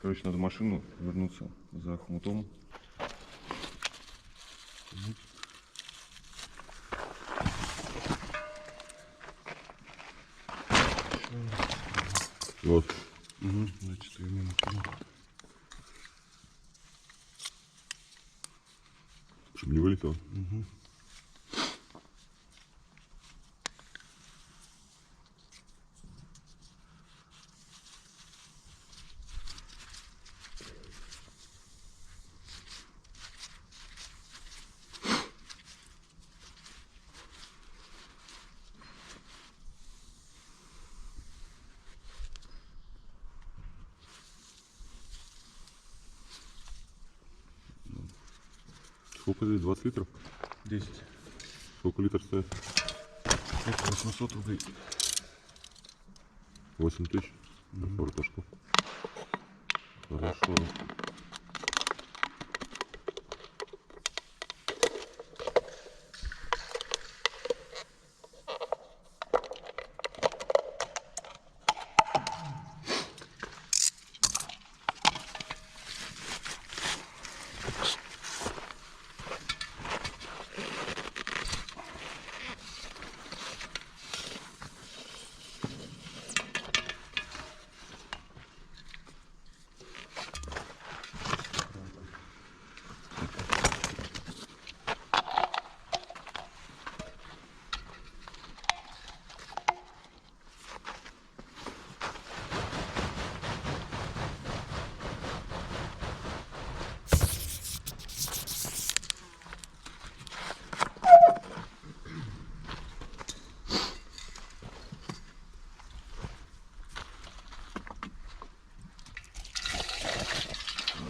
Короче, надо машину вернуться за хомутом. Вот. Угу. Значит, я мимо кинул. Чтобы не вылетело. Угу. Сколько здесь? 20 литров? 10. Сколько литров стоит? Это 800 рублей. 8 тысяч. Картошку. Хорошо.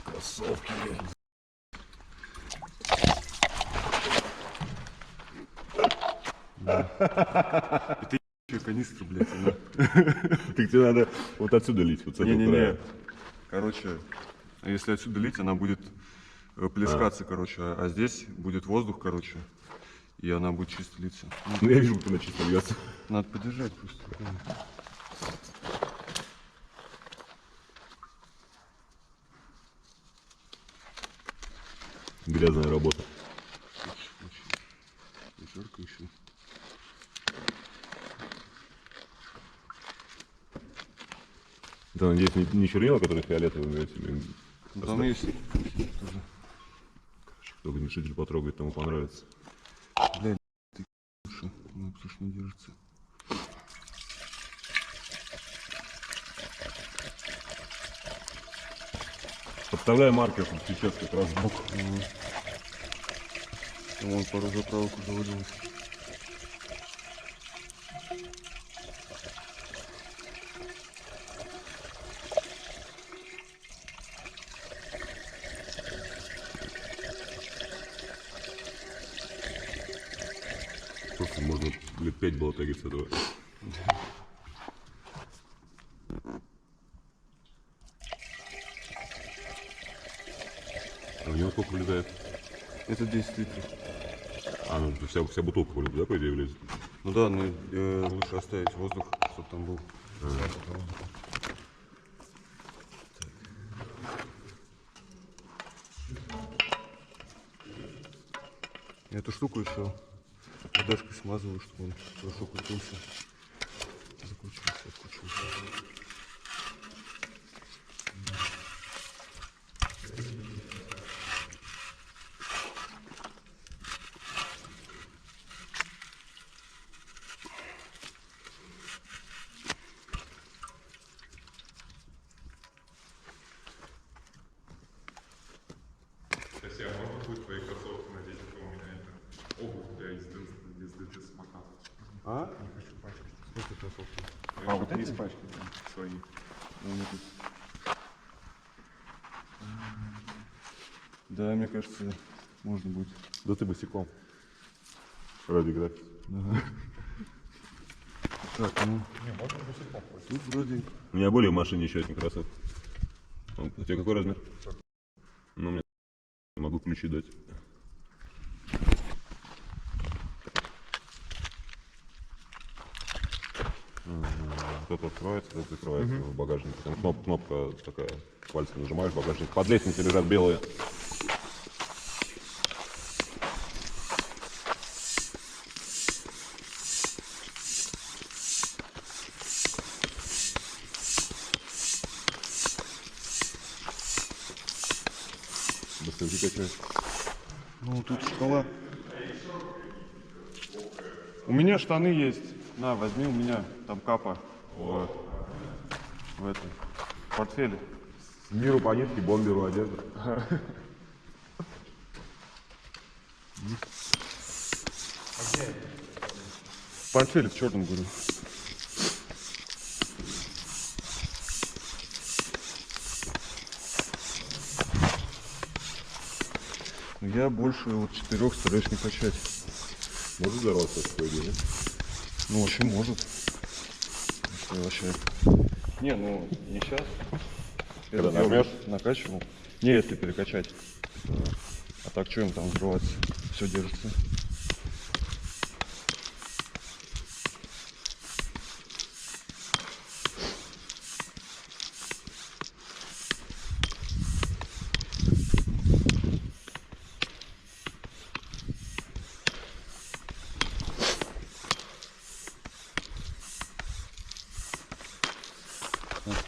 Кроссовки. Это ебучая канистра, блядь, она. Так тебе надо вот отсюда лить, вот с этого Не-не-не. края. Короче, если отсюда лить, она будет плескаться, короче. А здесь будет воздух, короче. И она будет чисто литься. Ну я вижу, как она чисто льется. Надо подержать просто. Грязная работа. Жарко еще. Да, надеюсь, не чернила, которые фиолетовые, Там есть. кто не шитель потрогает, тому понравится. Бля, ты слушай, ну слушай, не держится. Подставляй маркер, тут сейчас как раз сбоку. Вон пару заправок уже вылилось. Просто можно лет 5 было тагить с этого. А у него сколько влезает? Это 10 литров. А, ну вся бутылка, да, по идее, влезет? Ну да, но лучше оставить воздух, чтобы там был. Эту штуку еще водашкой смазываю, чтобы он хорошо крутился. Закручивался, откручивался. Кстати, а можно будет твои кроссовки надеть, а то у меня это обувь для езды с самокатом. А? Не хочу пачкать. Сколько кроссовки? А вот эти пачки свои. Да, мне кажется, можно будет. Да ты босиком. Ради графики. Так, ну, Не, можно босиком ходить. тут вроде... У меня были в машине еще одни кроссовки. У тебя какой размер? Ну, мне могу ключи дать. Тот открывается, тот закрывается в багажнике. Там кнопка такая, пальцем нажимаешь, багажник. Под лестницей лежат белые. Доставки качают. Ну, тут шкала. У меня штаны есть. На, возьми у меня. Там капа. В этом портфеле. Миру по нитке, бомберу одежда. В портфеле в черном, говорю. Я больше вот 4 стараюсь не качать. Может здороваться с такой идеей? Ну, вообще может. Что вообще? Не, ну не сейчас. Когда Это я нажмешь? накачивал. Не, если перекачать. А так что им там взрываться? Все держится.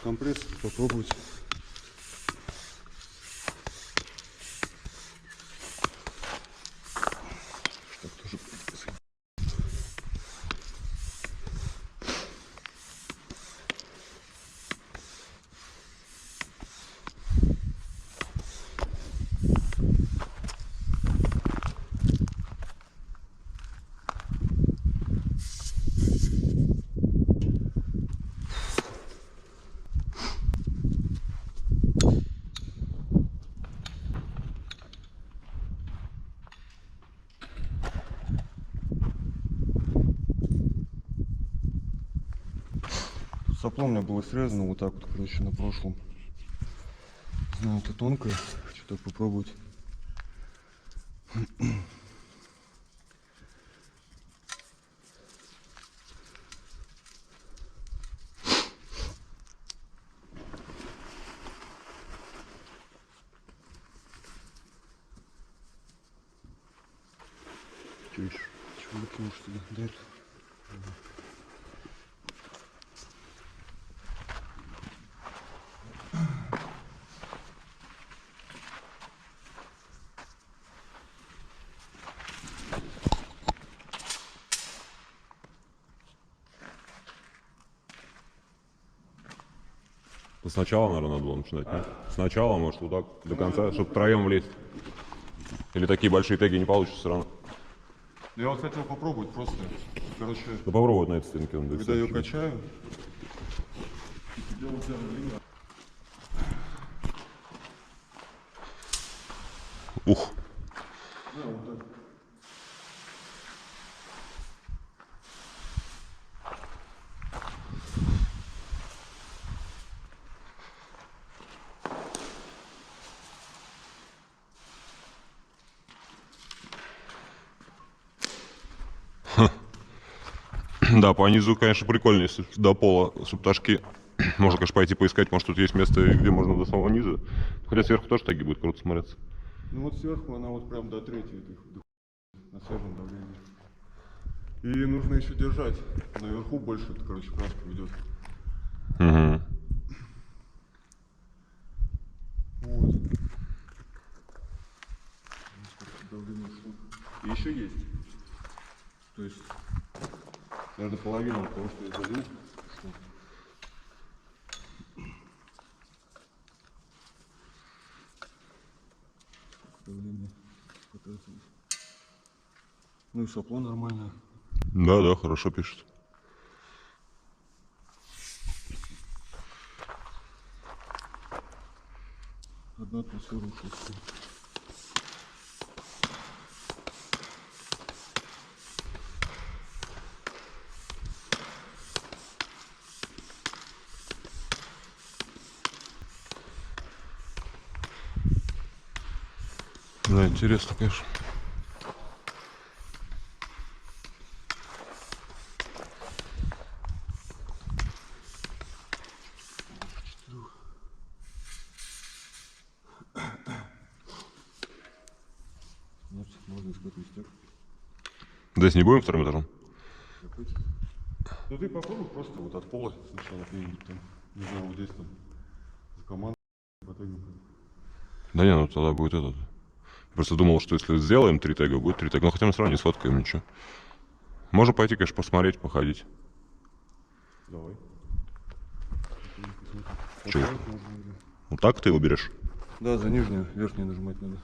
Компресс попробовать. Чтоб тоже сопло у меня было срезано вот так вот, короче, на прошлом. Не знаю, это тонкое. Хочу так попробовать. Что еще? Чего выкинул, что ли? Да это. Сначала, наверное, надо было начинать. Нет? Сначала, может, вот так, до конца, чтобы втроем влезть. Или такие большие теги не получится все равно. Я вот хотел попробовать просто. Короче, Да попробовать на этой стенке. Он когда ее качаю. Ух. Да, вот так. Да, по низу, конечно, прикольно, если до пола субташки. Можно, конечно, пойти поискать, может, тут есть место, где можно до самого низа. Хотя сверху тоже таги будет круто смотреться. Ну вот сверху она вот прям до третьей на свежем давлении. И нужно еще держать. Наверху больше, это, короче, краска идет. Угу. Вот. Сколько давления ушло. И еще есть. То есть, наверное, половина от того, что я залил. Давление. Ну и сопло нормальное. Да, да, хорошо пишет. Одна атмосфера ушла. Да, интересно, конечно. отвести. Здесь не будем вторым этажом? Ну ты попробуй просто вот от пола сначала где-нибудь там, не знаю, вот здесь там, за команду, потом. Да не, ну тогда будет этот. Просто думал, что если сделаем 3 тега, будет 3 тега. Ну хотя мы сразу не сфоткаем ничего. Можно пойти, конечно, посмотреть, походить. Давай. Чего? Вот так ты его берешь? Да, за нижнюю, верхнюю нажимать надо.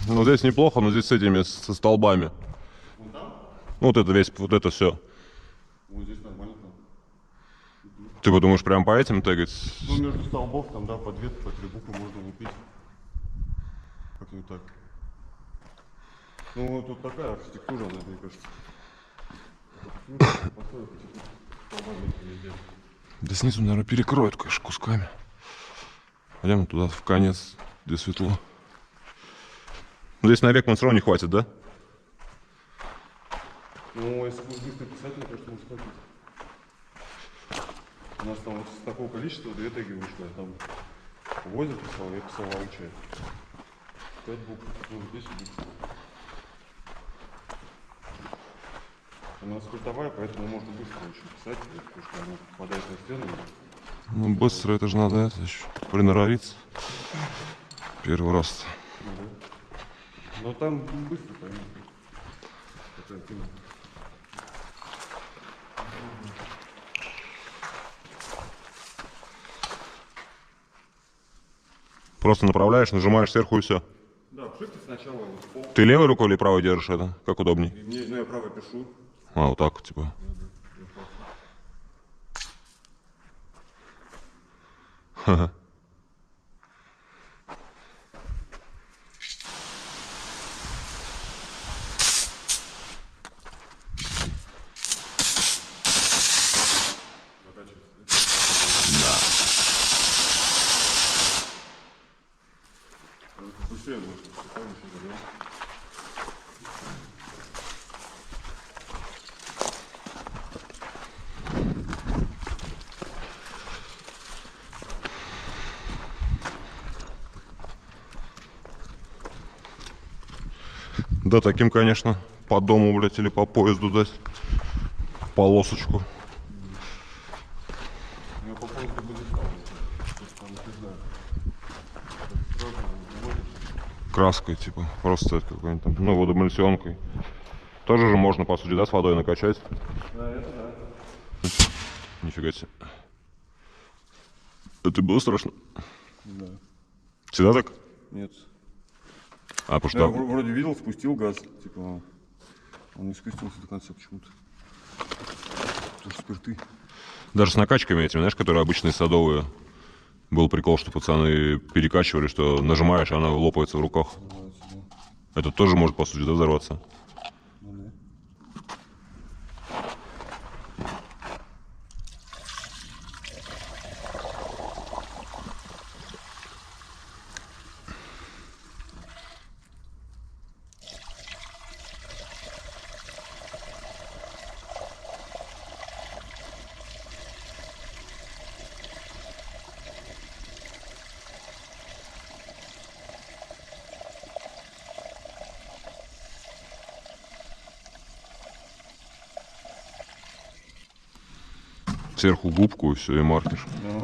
Ну здесь неплохо, но здесь с этими, со столбами. Вон там? Ну, вот это весь, вот это все. Вот здесь нормально там. Ты подумаешь, прям по этим тегать? Ну, между столбов там, да, по 2, по 3 буквы можно лупить. Как-нибудь так. Ну, вот тут такая архитектура, она, мне кажется. Да снизу, наверное, перекроют, конечно, кусками. Пойдем туда, в конец, где светло. Но здесь на век все равно не хватит, да? Ну, если будешь быстро писать, мне кажется, может хватит. У нас там вот с такого количества 2 теги вышло. Я там Возер писал, я писал Ауче. 5 букв, ну, 10 букв. Она скрутовая, поэтому можно быстро очень писать, потому что она попадает на стену. Ну, быстро это же надо, это еще приноровиться. Первый раз. Но там быстро, конечно. Такая тема. Просто направляешь, нажимаешь сверху и все. Да, в шифте сначала вот пол. Ты левой рукой или правой держишь это? Как удобней? Ну, я правой пишу. А, вот так вот, типа. Ха-ха. Быстрее будет, спокойно еще заберем. Да, таким, конечно, по дому, блядь, или по поезду дать полосочку. Я по поезду буду ставить. Там, не знаю. Сразу выводишь. Краской, типа, просто какой-нибудь там, ну, водоэмульсионкой. Тоже же можно, по сути, да, с водой накачать. Да, это да. Нифига себе. Это было страшно. Да. Всегда так? Нет. А, потому Я что... вроде видел, спустил газ, типа, он не спустился до конца почему-то. Потому что спирты. Даже с накачками этими, знаешь, которые обычные садовые. Был прикол, что пацаны перекачивали, что нажимаешь, а она лопается в руках. Называется, да. Это тоже может, по сути, да, взорваться. Ну, да. Сверху губку и все, и маркер. Ну.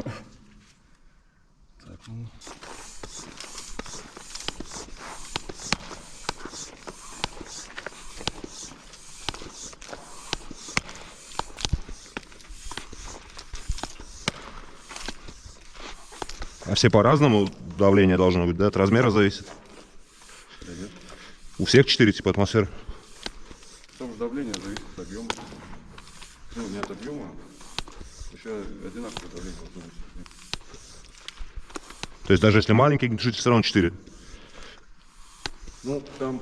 Так, ну. А все по-разному давление должно быть, да? От размера зависит? Да нет. У всех 4 типа атмосфер? Тоже давление зависит от объема. Ну, не от объема, еще одинаковое давление должно быть. То есть даже если маленький огнетушитель, все равно 4. Ну, там,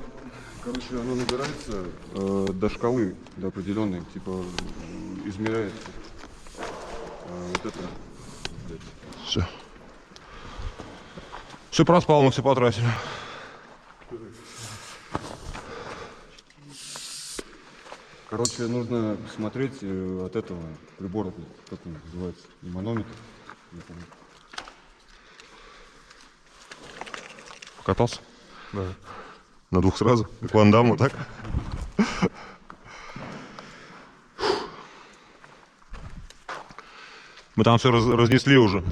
короче, оно набирается до шкалы, до определенной, типа, измеряется. Вот это, блядь. Все. Все проспал, мы все потратили. Короче, нужно смотреть от этого прибора, как он называется, не манометр, не помню. Покатался? Да. На 2 сразу? Как Ван Дамм, вот так? Мы там все разнесли уже.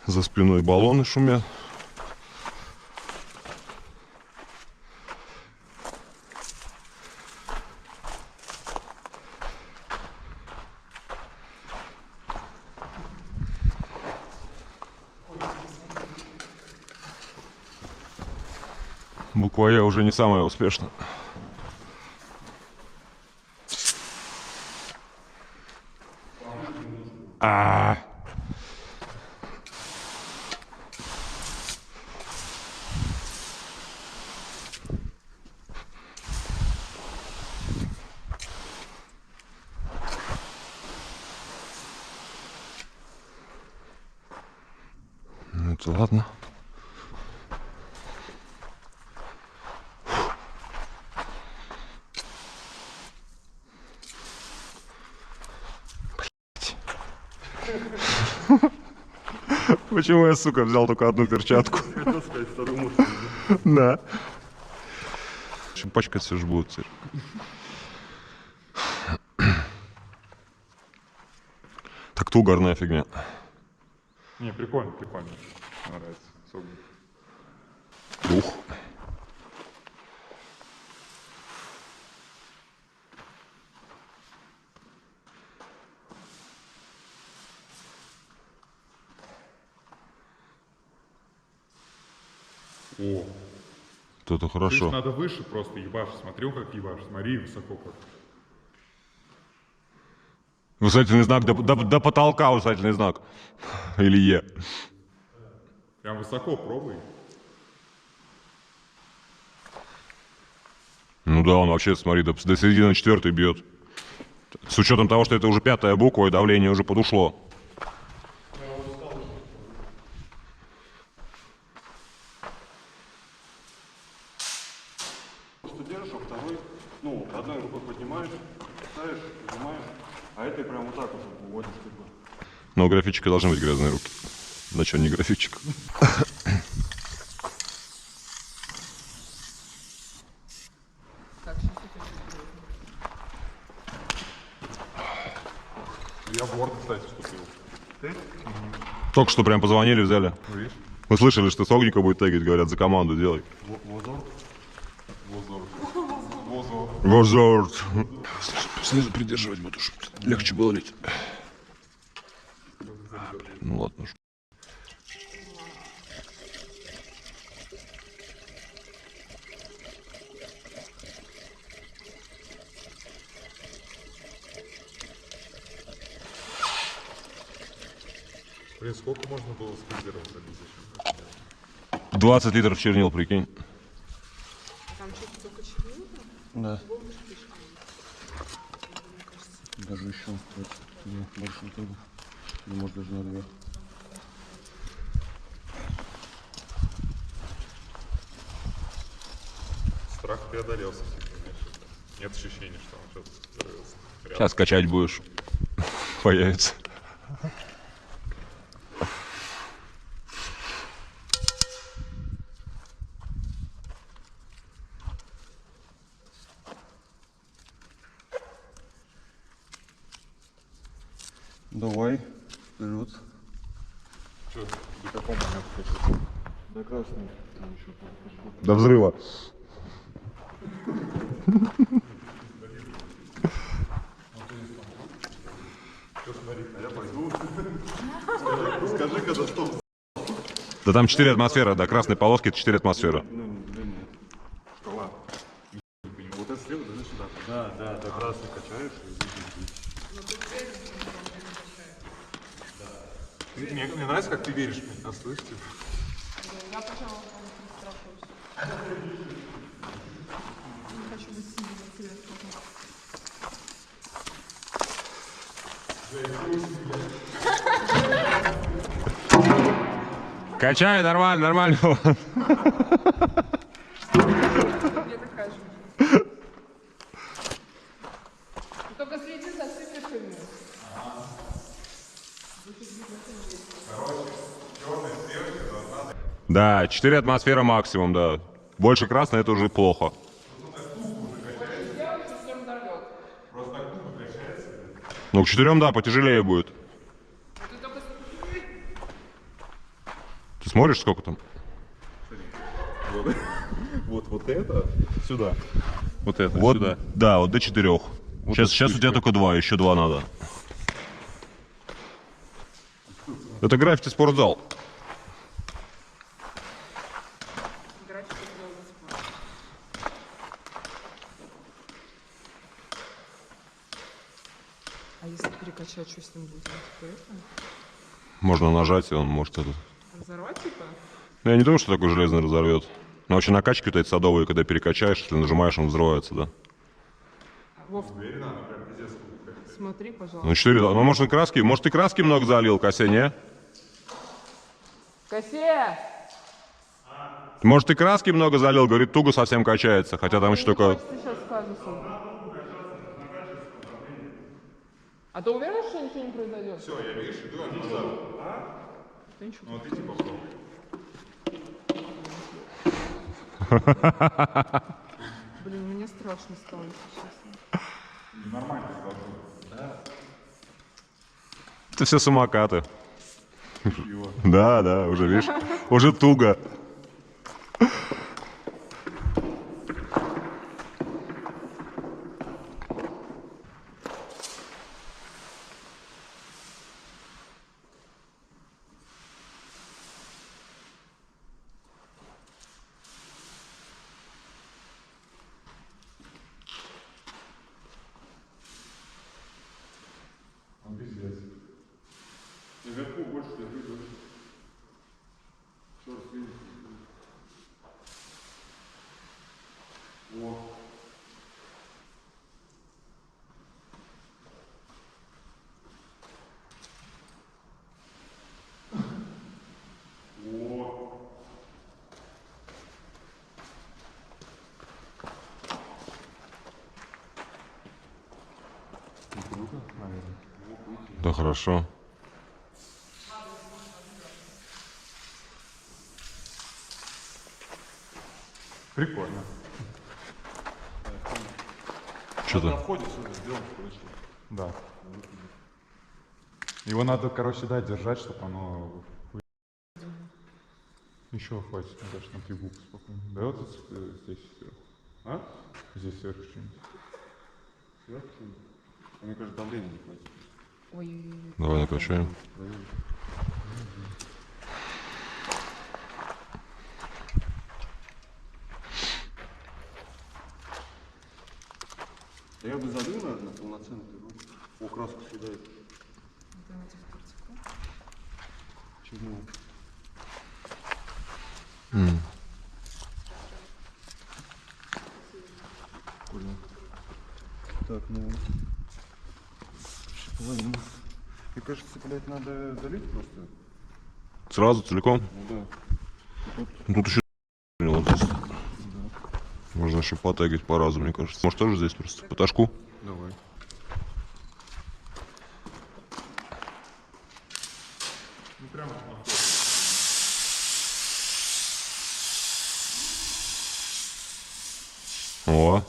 За спиной баллоны шумят. Буква «Я» уже не самая успешная. Ну это ладно. Почему я, сука, взял только одну перчатку? Хотел сказать, вторую можно. Да. Пачкаться же будут теперь. Так то угарная фигня. Не, прикольно, прикольно. Нравится. Особенно. Ух. О, Это то есть хорошо. надо выше просто ебашь. Смотрю, как ебашь. Смотри, высоко как. Высотельный знак до потолка, высотельный знак. Или Е. Прям высоко пробуй. Ну да, он вообще, смотри, до середины 4 бьет. С учетом того, что это уже 5-я буква, и давление уже подушло. Что держишь, а второй, ну, одной рукой поднимаешь, ставишь, поднимаешь, а этой прям вот так вот выводишь, типа. Но у графичика должны быть грязные руки. Да что, не графичик. Я в Word, кстати, вступил. Только что прям позвонили, взяли. Видишь? Вы слышали, что Согника будет тегать, говорят, за команду делай. Возор. Возорд. Снизу придерживать буду, чтобы легче было лить. Ну ладно уж. Блин, сколько можно было с лидером залить? 20 литров чернил, прикинь. Там что-то только чернила? Да. Даже еще, да, больше не трогал. Не может даже на 2. Страх преодолелся, конечно. Нет ощущения, что он сейчас Сейчас качать будешь. Появится. Давай, вперед. Что, до какого момента хочешь? До красной. Там еще До взрыва. Скажи, когда стоп. Да там 4 атмосферы, да, красной полоски это 4 атмосферы. Шкала. Вот это слева, да, сюда. Да, да, красный качаешь и Мне нравится, как ты веришь мне. А слышишь? Я, пожалуй, не хочу быть сильным цветом. Качай, нормально, нормально. Мне такая же. Только следи за циферками. Да, 4 атмосферы максимум, да. Больше красной это уже плохо. Ну, к 4, да, потяжелее будет. Ты смотришь, сколько там? Вот это сюда. Вот это Вот, сюда. да, вот до 4. Сейчас у тебя только 2, еще 2 надо. Это граффити спортзал. А если перекачать, что с ним будет? Типа это? Можно нажать, и он может это... Разорвать, типа? Ну, я не думаю, что такой железный разорвет. Но вообще накачки вот эти садовые, когда перекачаешь, если нажимаешь, он взрывается, да. Вов, смотри, пожалуйста. Ну, 4, ну, может, и краски, может, и краски много залил, Кося, не? Косе! Может, и краски много залил, говорит, туго совсем качается, хотя там еще только... Ты сейчас скажешь. А ты уверен, что ничего не произойдет? Все, я видишь, иду назад. Ты ничего. Ну, вот иди попробуй. Блин, мне страшно стало, если честно. Нормально должно. Это все самокаты. Да, да, уже, видишь, уже туго. Он пиздец. Наверху больше держи, больше. Еще раз видишь. О. О. Круто, наверное. Да хорошо. Прикольно. На Что-то. входе все сделано, короче. Да. Его надо, короче, да, держать, чтобы оно... Еще хватит, мне кажется, на 3 буквы спокойно. Да вот здесь сверху. А? Здесь сверху что-нибудь. Сверху? Мне кажется, давление не хватит. Ой, Давай накачаем. Да я бы залил, наверное, полноценный. О, краску съедает. давайте в картику. Чему? Прикольно. Так, ну... Половину. Мне кажется, блядь, надо залить просто. Сразу, целиком? Ну да. Тут еще вот здесь. Можно еще потегать по разу, мне кажется. Может, тоже здесь просто по ташку? Давай. Ну, прямо О.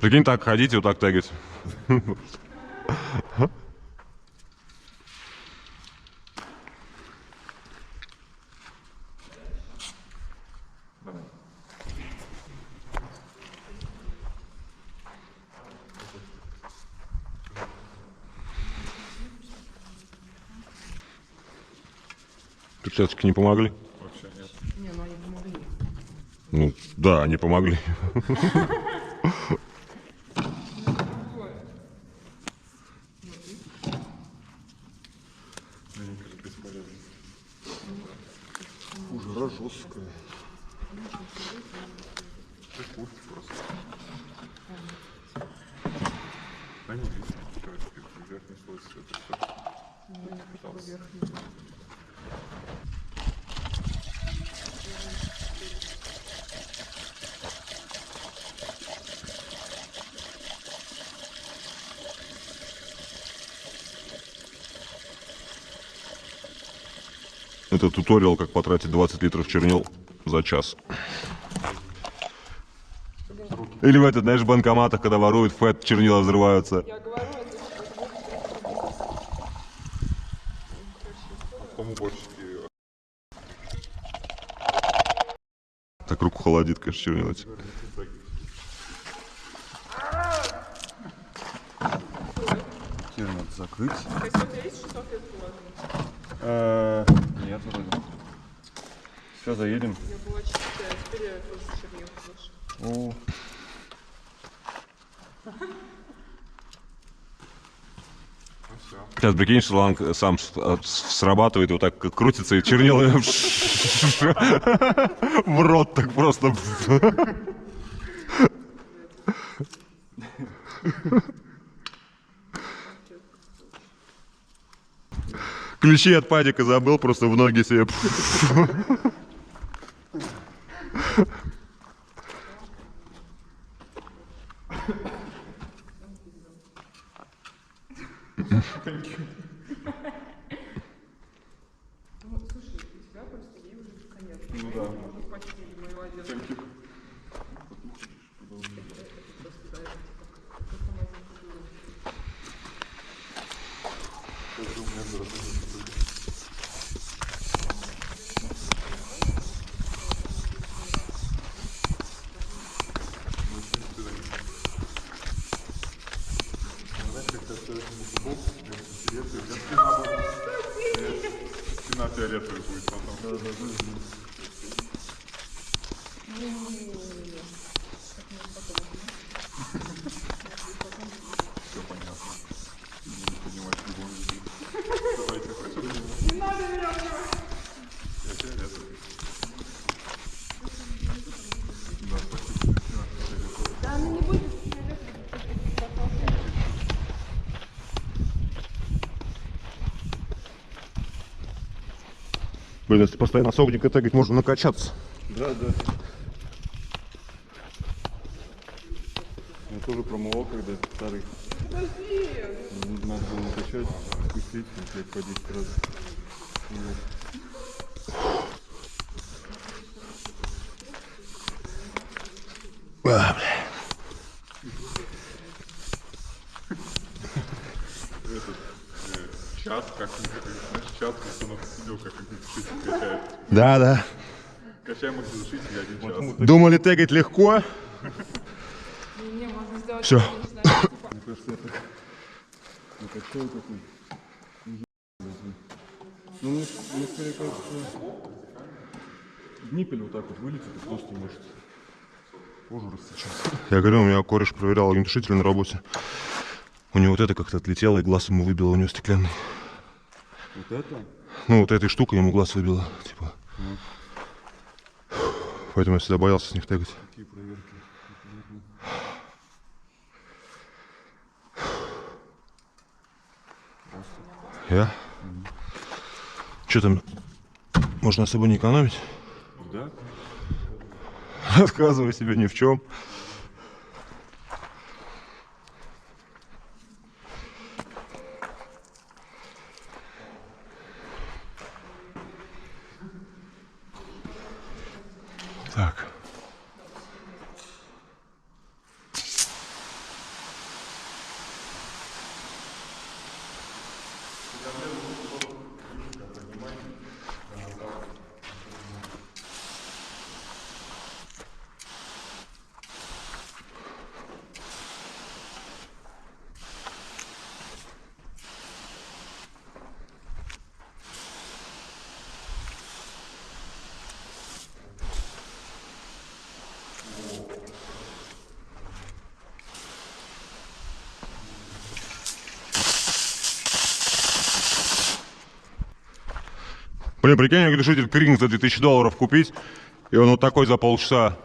Прикинь, так ходить и вот так тегать. Перчатки не помогли? Вообще нет. Не, ну они помогли. Ну, да, они помогли. Мне кажется, бесполезно. Жара жесткая. Ты пусть просто. Да не видно, что это верхний слой это все. Ну, я хотя бы верхний. Это туториал, как потратить 20 литров чернил за час. Или в этот, знаешь, в банкоматах, когда воруют фэт, чернила взрываются. Я говорю, это Потом уборщики. Так руку холодит, конечно, чернила эти. Теперь надо закрыть. То есть у тебя есть 600 лет положено? Нет, вроде. Все, заедем. Я была чистая, а теперь я тоже чернил больше. О, Ну все. Сейчас, прикинь, шланг сам срабатывает, вот так крутится, и чернила в рот так просто. Ключи от падика забыл, просто в ноги себе. Ну, слушай, у тебя просто ей уже конец. Ну да. Можно почти мою одежду. Это просто, да, это типа, как автоматика было. Спина фиолетовая будет потом. Все понятно. Не понимать любовь. Давайте хочешь? Не надо меня убивать. Я фиолетовый. Да, спасибо. Спина фиолетовая. Да, ну не будет. Блин, если постоянно с огника тегать, можно накачаться. да, да. Я тоже промывал, когда старый. Подожди. Надо было накачать, спустить, опять по 10 раз. Чат, как знаешь, чат, Мусонов видел, как их душитель качает. Да, да. Качаем их душитель 1 час. Думали тегать легко? Не, можно сделать. Всё. не знаю, типа, Мне кажется, я так накачаю такой. Ну, мне скорее кажется, ниппель вот так вот вылетит и просто может кожу рассечет. Я говорю, у меня кореш проверял огнетушитель на работе. У него вот это как-то отлетело, и глаз ему выбило, у него стеклянный. Вот это? Ну, вот этой штукой ему глаз выбило, типа. Поэтому я всегда боялся с них тегать. Какие проверки? Я? Что там? Можно особо не экономить? Да? Отказывай себе ни в чем. Так. Блин, прикинь, решитель Кринг за $2000 купить, и он вот такой за полчаса.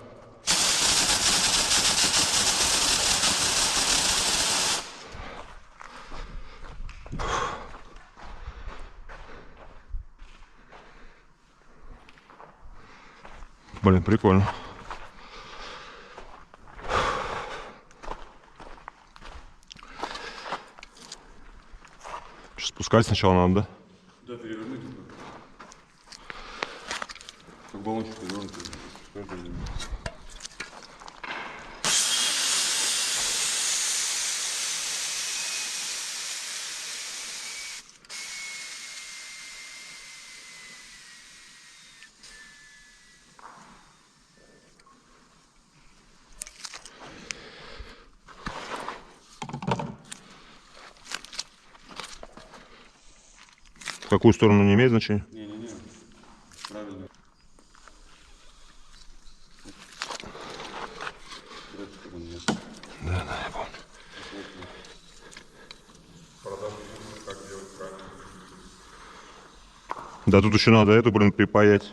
Блин, прикольно. Сейчас спускать сначала надо, да? Да, переверни только. Как баллончик перевернут. В какую сторону не имеет значения? Не-не-не, правильно. Да, я помню. Да тут еще надо эту, блин, припаять.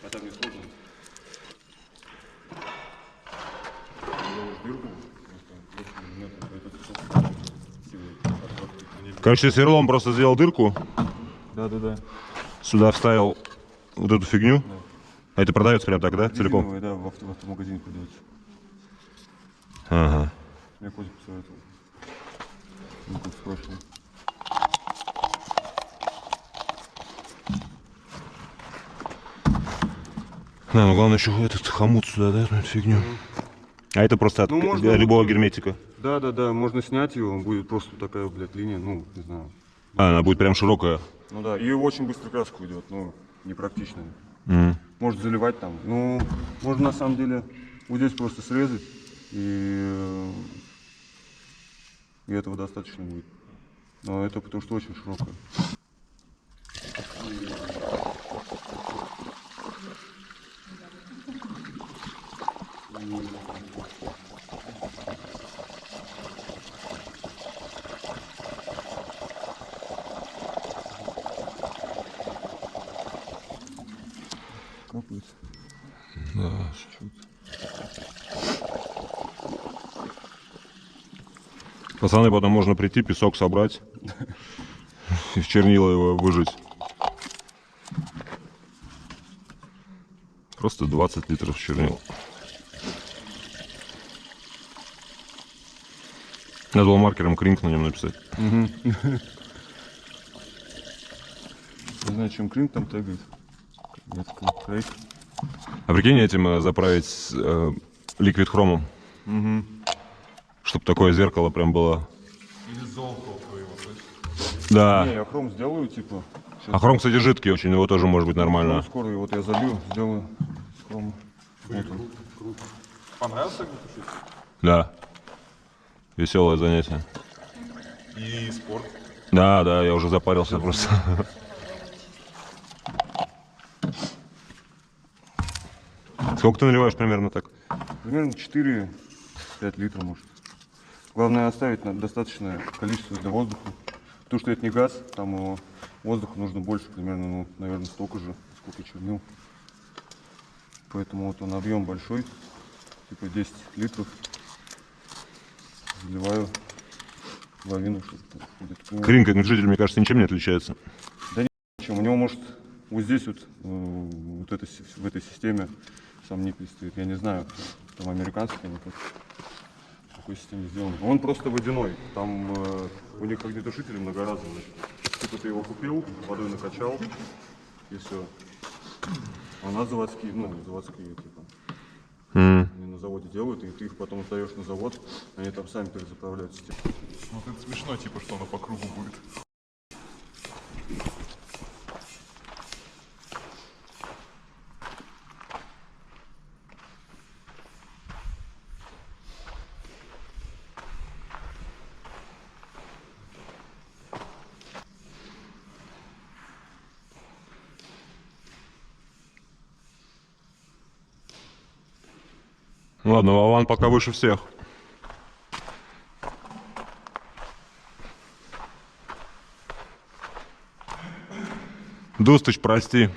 А там не сложно. Делаешь дырку, просто Короче, сверлом просто сделал дырку, Да. сюда вставил вот эту фигню. А это продается прям так, да, целиком? Резиновые, да, в автомагазине продается. Ага. Я котик посоветовал. Ну, как спрашивал. Да, ну главное еще этот хомут сюда, да, эту фигню. А это просто от Ну, можно любого вот- герметика. Да, можно снять его, будет просто такая, блядь, линия, ну, не знаю. А, она будет прям широкая. Ну да, и очень быстро краска уйдет, ну, непрактично. Мгм. Может заливать там. Ну, можно на самом деле вот здесь просто срезать, и этого достаточно будет. Но это потому что очень широкая. Капает. Да, чуть-чуть. Пацаны, потом можно прийти, песок собрать и в чернила его выжать. Просто 20 литров чернил. Надо было маркером Кринг на нем написать. Не знаю, чем Кринг там тегает. Я такой, крейг. А прикинь, этим заправить ликвид хромом. Чтобы такое зеркало прям было. Или золото твоего, точно. Да. Не, я хром сделаю, типа. А хром, кстати, жидкий очень, его тоже может быть Ну, нормально. скоро, и вот я залью, сделаю хром. Круто. Понравился огнетушитель? Да. Веселое занятие. И спорт. Да, я уже запарился просто. Сколько ты наливаешь примерно так? Примерно 4-5 литров, может. Главное оставить достаточное количество для воздуха. Потому что это не газ, там воздуха нужно больше, примерно, ну, наверное, столько же, сколько чернил. Поэтому вот он объем большой, типа 10 литров. Заливаю половину, чтобы где-то. Кринг огнетушитель, мне кажется, ничем не отличается. Чем у него может вот здесь вот, вот это, в этой системе сам никель стоит. Я не знаю, там американский они как в какой системе сделан. Он просто водяной. Там у них огнетушители многоразовые. Типа ты его купил, водой накачал и все. А у нас заводские, ну заводские типа. Они на заводе делают, и ты их потом сдаешь на завод, они там сами перезаправляются. Типа. Вот это смешно, типа, что оно по кругу будет. Ладно, Вован пока выше всех. Дустыч, прости.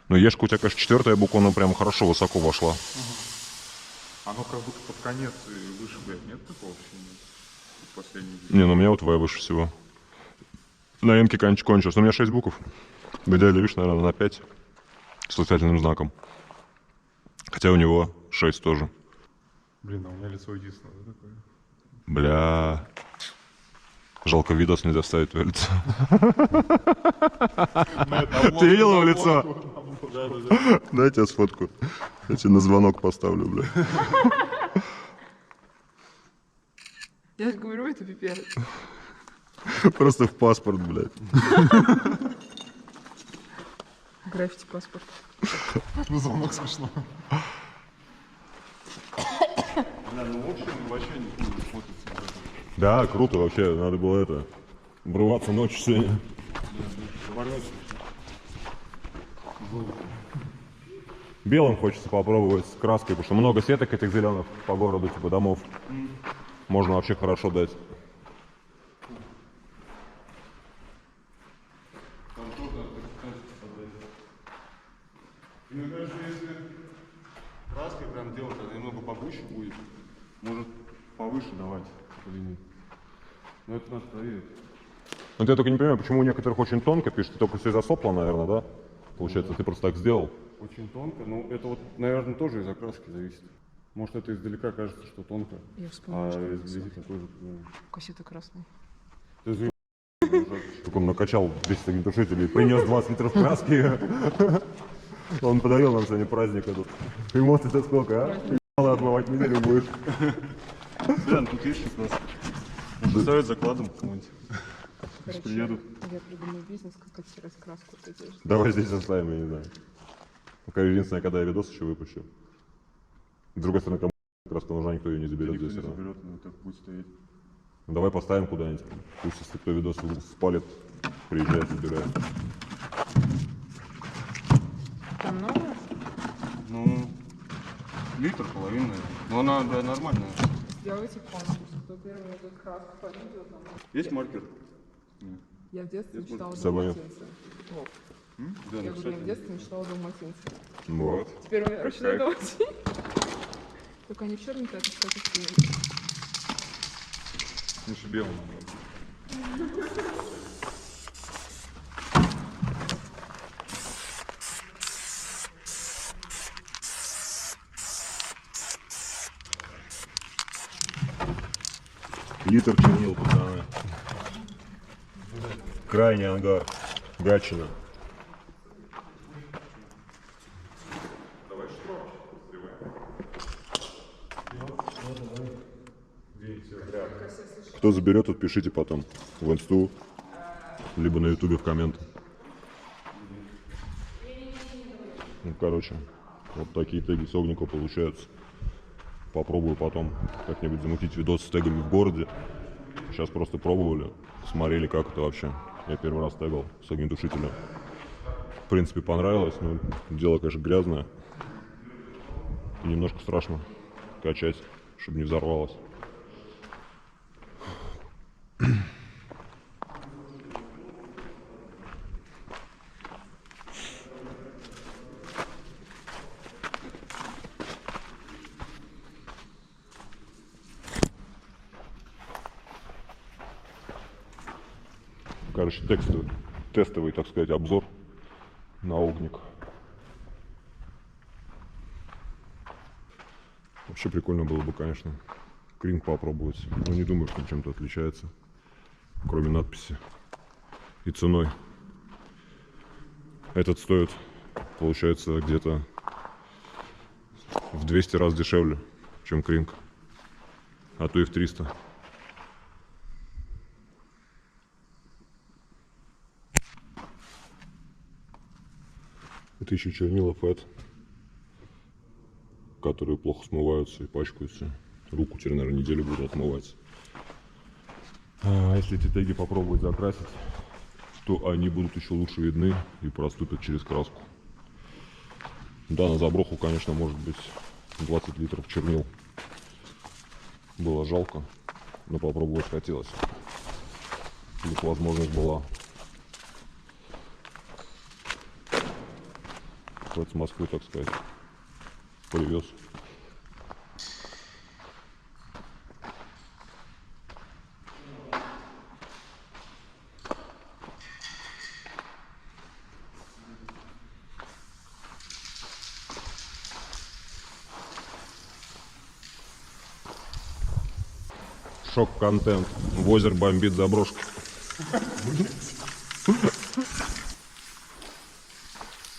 Ну, Ешка у тебя, конечно, четвертая буква, но прям хорошо высоко вошла. Оно как будто под конец и выше, блядь, нет такого ощущения? Последний. Не, ну у меня вот В выше всего. На Энке кончилось. Но у меня 6 букв. В идеале, видишь, наверное, на 5. С восклицательным знаком. Хотя у него 6 тоже. Блин, а у меня лицо единственное, да, такое? Бля. Жалко, видос нельзя вставить твое лицо. Ты видел его лицо? Дай я тебе сфоткаю. Я тебе на звонок поставлю, бля. Я же говорю, это пипец. Просто в паспорт, блядь. Граффити паспорт. Ну, звонок смешно. Да, ну в общем, вообще не смотрится. Да, круто вообще. Надо было это... Врываться ночью сегодня. Белым хочется попробовать с краской, потому что много сеток этих зеленых по городу, типа домов. Можно вообще хорошо дать. Там тоже надо подкрасить подать. И мне кажется, если краской прям делать, она немного повыше будет. Может повыше давать по линии. Но это надо проверить. Вот я только не понимаю, почему у некоторых очень тонко пишет, ты только все засопло, наверное, да? Получается, ты просто так сделал. Очень тонко, но это вот, наверное, тоже из окраски зависит. Может, это издалека кажется, что тонко, Я вспомнила, что а это изблизи такой же. кассета красная. Ты за- Только он накачал 10 огнетушителей, принес 20 литров краски. Он подарил нам сегодня праздник этот. Эмоций-то сколько, а? Мало отмывать неделю будешь. Да, ну тут есть 16. Поставят закладом кому-нибудь. Короче, приедут. я придумаю бизнес, как оттирать краску от одежды. Давай здесь оставим, я не знаю. Пока единственное, когда я видос еще выпущу. С другой стороны, кому краску нужна, никто ее не заберет Никто здесь. не всё равно. заберет, но так будет стоять. Ну, давай поставим куда-нибудь. Пусть, если кто видос спалит, приезжает, забирает. Там много? Ну, литр, половина, наверное. Но она, да, нормальная. Сделайте конкурс. Кто первый найдет краску по видео, там. Есть маркер? Я в детстве мечтала С собой. далматинца. Вот. Да, Я говорю, я в написать. детстве мечтала далматинца. Вот. Теперь у меня ручной далматин. Только они черненькие, а ты кстати, синенькие. Лучше белым. Литр чернил, пацаны. Крайний ангар. Гатчина. Кто заберет, тут пишите потом в инсту, либо на ютубе в комменты. Ну, короче, вот такие теги с Огнико получаются. Попробую потом как-нибудь замутить видос с тегами в городе. Сейчас просто пробовали, смотрели, как это вообще. Я первый раз тегал с огнетушителем. В принципе, понравилось, но дело, конечно, грязное. И немножко страшно качать, чтобы не взорвалось. Короче, тестовый, так сказать, обзор на огник. Вообще прикольно было бы, конечно, кринг попробовать. Но не думаю, что он чем-то отличается, кроме надписи и ценой. Этот стоит, получается, где-то в 200 раз дешевле, чем кринг, а то и в 300. Это еще чернила фэт. которые плохо смываются и пачкаются. Руку теперь, наверное, неделю буду отмывать. А если эти теги попробовать закрасить, то они будут еще лучше видны и проступят через краску. Да, на заброху, конечно, может быть 20 литров чернил. Было жалко, но попробовать хотелось. Их возможность была. Хоть с Москвы, так сказать, привез. Шок-контент. Возер бомбит заброшку.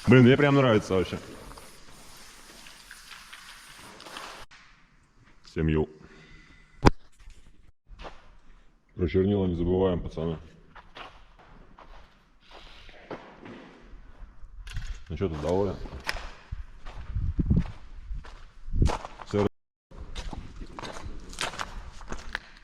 Блин, мне прям нравится вообще. Семью. Про чернила не забываем, пацаны. Ну что, ты доволен?